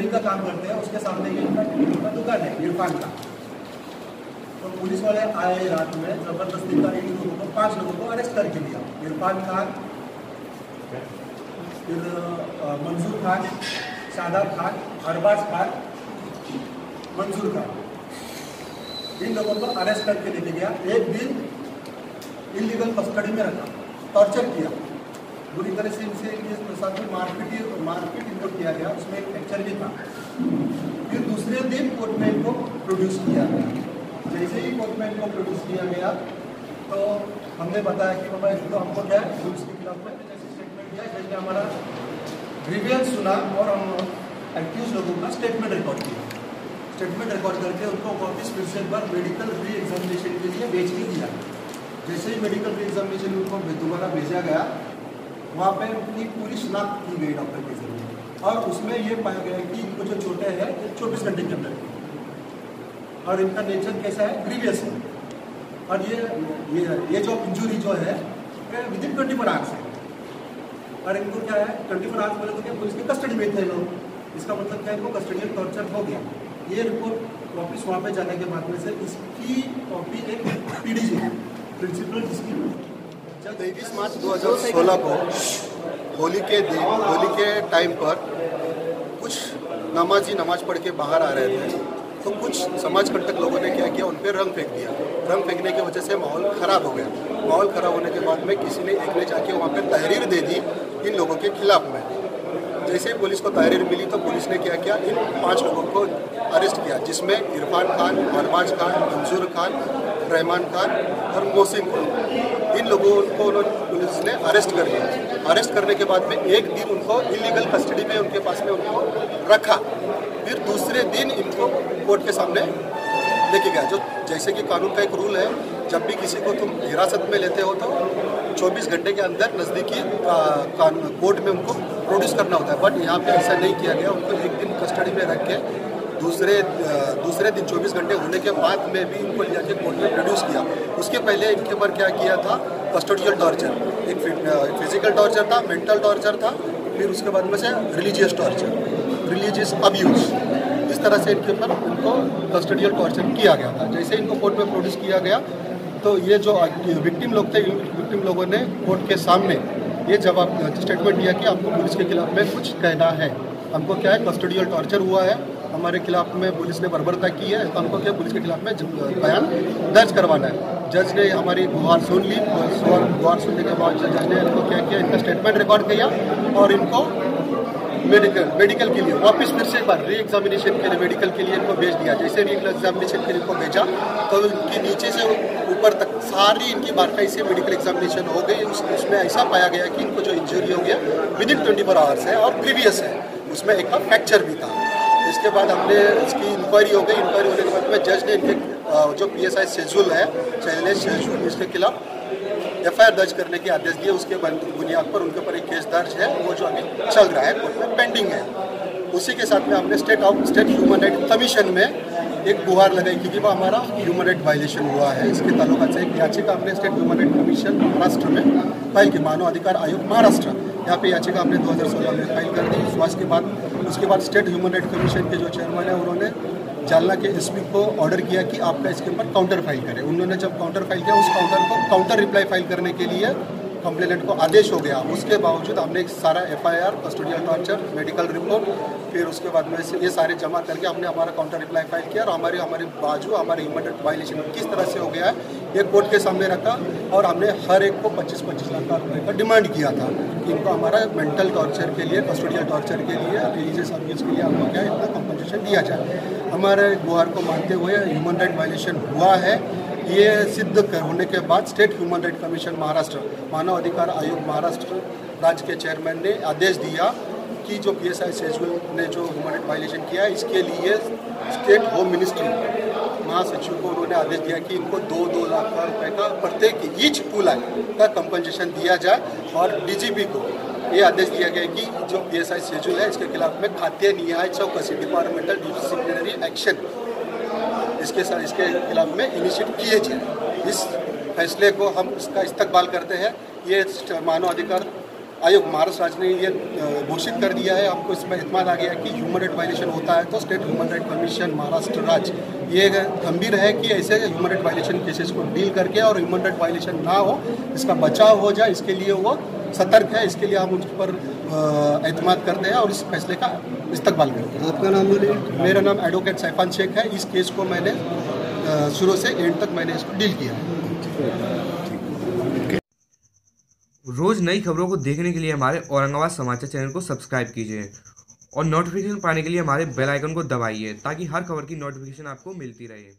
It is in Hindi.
डेयरी का काम करते हैं, उसके सामने ये इनका दुकान है इरफान का। तो पुलिस वाले आए रात में, जबरदस्ती का इन लोगों को 5 लोगों को अरेस्ट करके लिया। इरफान खान, फिर मंसूर खान, शादाब खान, अरबाज खान, मंसूर खान, इन लोगों को अरेस्ट करके लेके गया। एक दिन इलीगल कस्टडी में रखा, टॉर्चर किया बुरी तरह से। इनके साथ में मारपीट इनको किया गया, उसमें एक फ्रैक्चर भी था। फिर दूसरे दिन कोर्ट में इनको प्रोड्यूस किया गया। जैसे ही कोर्ट में इनको प्रोड्यूस किया गया तो हमने बताया कि बाबा इसको हमको क्या है पुलिस के खिलाफ में जैसे स्टेटमेंट दिया, जैसे हमारा ग्रीवियंस सुना और हम एक्यूज लोगों का स्टेटमेंट रिकॉर्ड किया। स्टेटमेंट रिकॉर्ड करके उनको वापस फिर से एक बार मेडिकल री एग्जामिनेशन के लिए भेज के दिया। जैसे ही मेडिकल री एग्जामिनेशन उनको दोबारा भेजा गया, वहाँ पे उनकी पूरी शिनाख्त की गई डॉक्टर के जरिए, और उसमें ये पाया गया कि इनको जो चोटें हैं 24 घंटे के अंदर, और इनका नेचर कैसा है, ग्रीवियस है। और ये जो इंजुरी जो है विदिन 24 आवर्स है। और इनको क्या है 24 आवर्स बोले तो क्या पुलिस की कस्टडी में थे लोग, इसका मतलब क्या है इनको कस्टडियल टॉर्चर हो गया। ये रिपोर्ट वापस वहाँ पे जाने के बाद में से इसकी कॉपी एक पीडीजी प्रिंसिपल जिसकी 23 मार्च 2016 को होली के टाइम पर कुछ नमाजी नमाज पढ़ के बाहर आ रहे थे, तो कुछ समाज कंटक लोगों ने क्या किया, उन पर रंग फेंक दिया। रंग फेंकने की वजह से माहौल ख़राब हो गया। माहौल ख़राब होने के बाद में किसी ने एक ने जाके वहाँ पर तहरीर दे दी इन लोगों के खिलाफ में। जैसे ही पुलिस को तहरीर मिली तो पुलिस ने क्या किया, इन 5 लोगों को अरेस्ट किया, जिसमें इरफान खान, अरबाज खान, मंसूर खान, रहमान खान और मोहसिन खान। इन लोगों को पुलिस ने अरेस्ट कर लिया। अरेस्ट करने के बाद में एक दिन उनको इलीगल कस्टडी में उनके पास में उनको रखा। फिर दूसरे दिन इनको कोर्ट के सामने लेके गया। जो जैसे कि कानून का एक रूल है, जब भी किसी को तुम हिरासत में लेते हो तो 24 घंटे के अंदर नज़दीकी कोर्ट में उनको प्रोड्यूस करना होता है। बट यहाँ पे ऐसा नहीं किया गया। उनको एक दिन कस्टडी में रख के दूसरे दिन 24 घंटे होने के बाद में भी इनको लिया के कोर्ट में प्रोड्यूस किया। उसके पहले इनके ऊपर क्या किया था, कस्टोडियल टॉर्चर, एक फिजिकल टॉर्चर था, मेंटल टॉर्चर था, फिर उसके बाद में से रिलीजियस टॉर्चर, रिलीजियस अब्यूज़, इस तरह से इनके ऊपर उनको कस्टोडियल टॉर्चर किया गया था। जैसे इनको कोर्ट में प्रोड्यूस किया गया तो ये जो विक्टिम लोग थे, विक्टिम लोगों ने कोर्ट के सामने ये जवाब स्टेटमेंट दिया कि हमको पुलिस के खिलाफ में कुछ कहना है, हमको क्या है कस्टोडियल टॉर्चर हुआ है, हमारे खिलाफ में पुलिस ने बर्बरता की है, तो हमको क्या पुलिस के खिलाफ में बयान दर्ज करवाना है। जज ने हमारी गुहार सुन ली। गुहार सुनने के बाद जज ने इनको क्या किया, इनका स्टेटमेंट रिकॉर्ड किया और इनको मेडिकल के लिए वापस फिर से एक बार री एग्जामिनेशन के लिए मेडिकल के लिए इनको भेज दिया। जैसे री एग्जामिनेशन के लिए इनको भेजा तो इनकी नीचे से ऊपर तक सारी इनकी बारकाई से मेडिकल एग्जामिनेशन हो गई। उसमें ऐसा पाया गया कि इनको जो इंजरी हो गया विदिन 24 आवर्स है और प्रीवियस है, उसमें एक का फ्रैक्चर भी था। इसके बाद हमने इसकी इंक्वायरी हो गई। इंक्वायरी होने के बाद में जज ने इनके जो PSI शेजुल है, शैलेश शेजुल, इसके खिलाफ FIR दर्ज करने के आदेश दिए। उसके बुनियाद पर उनके ऊपर एक केस दर्ज है, वो जो अभी चल रहा है, कोर्ट में पेंडिंग है। उसी के साथ में हमने स्टेट ह्यूमन राइट कमीशन में एक गुहार लगाई कि वह हमारा ह्यूमन राइट वायलेशन हुआ है। इसके ताल्लुक से एक याचिका हमने state human right commission Maharashtra में फाइल की, मानव अधिकार आयोग महाराष्ट्र, यहाँ पे याचिका हमने 2016 में फाइल कर दी। उसके बाद स्टेट ह्यूमन राइट कमीशन के जो चेयरमैन है उन्होंने जालना के SP को ऑर्डर किया कि आपका इसके ऊपर काउंटर फाइल करें। उन्होंने जब काउंटर फाइल किया, उस काउंटर रिप्लाई फाइल करने के लिए कंप्लेनेंट को आदेश हो गया। उसके बावजूद हमने सारा FIR, custodial torture, medical report, फिर उसके बाद में ये सारे जमा करके हमने हमारा काउंटर रिप्लाई फाइल किया और हमारे बाजू हमारे ह्यूमन राइट वायलेशन किस तरह से हो गया है ये कोर्ट के सामने रखा। और हमने हर एक को 25-25 लाख रुपये का डिमांड किया था कि इनको हमारा मेंटल टॉर्चर के लिए, कस्टोडियल टॉर्चर के लिए, रिलीजियस अब्यूज़ के लिए हमको क्या इतना कंपनसेशन दिया जाए। हमारे गुहार को मानते हुए ह्यूमन राइट वायलेशन हुआ है, ये सिद्ध होने के बाद state human right commission Maharashtra, मानव अधिकार आयोग महाराष्ट्र राज्य के चेयरमैन ने आदेश दिया कि जो PSI शेजुल ने जो ह्यूमन राइट वायलेशन किया है, इसके लिए स्टेट होम मिनिस्ट्री महासचिव को उन्होंने आदेश दिया कि इनको 2-2 लाख रुपए का प्रत्येक ईच 2 लाख का कंपनसेशन दिया जाए। और DGP को ये आदेश दिया गया कि जो PSI शेजुल है इसके खिलाफ में खाद्य न्याय चौकसी, डिपार्टमेंटल डिसिप्लिनरी एक्शन इसके खिलाफ में इनिशिएट किए जाए। इस फैसले को हम इसका इस्तकबाल करते हैं। ये मानव अधिकार आयोग महाराष्ट्र राज्य ने ये घोषित कर दिया है, आपको इसमें इत्मीनान आ गया कि ह्यूमन राइट वायलेशन होता है तो state human right commission Maharashtra राज्य ये गंभीर है कि ऐसे ह्यूमन राइट वायलेशन केसेस को डील करके और ह्यूमन राइट वायलेशन ना हो, इसका बचाव हो जाए, इसके लिए वो सतर्क है। इसके लिए हम उस पर एतमाद करते हैं और इस फैसले का इस्तकबाल करते हैं। आपका नाम बोलिए। मेरा नाम एडवोकेट सैफान शेख है। इस केस को मैंने शुरू से एंड तक मैंने इसको डील किया है। रोज़ नई खबरों को देखने के लिए हमारे औरंगाबाद समाचार चैनल को सब्सक्राइब कीजिए और नोटिफिकेशन पाने के लिए हमारे बेल आइकन को दबाइए ताकि हर खबर की नोटिफिकेशन आपको मिलती रहे।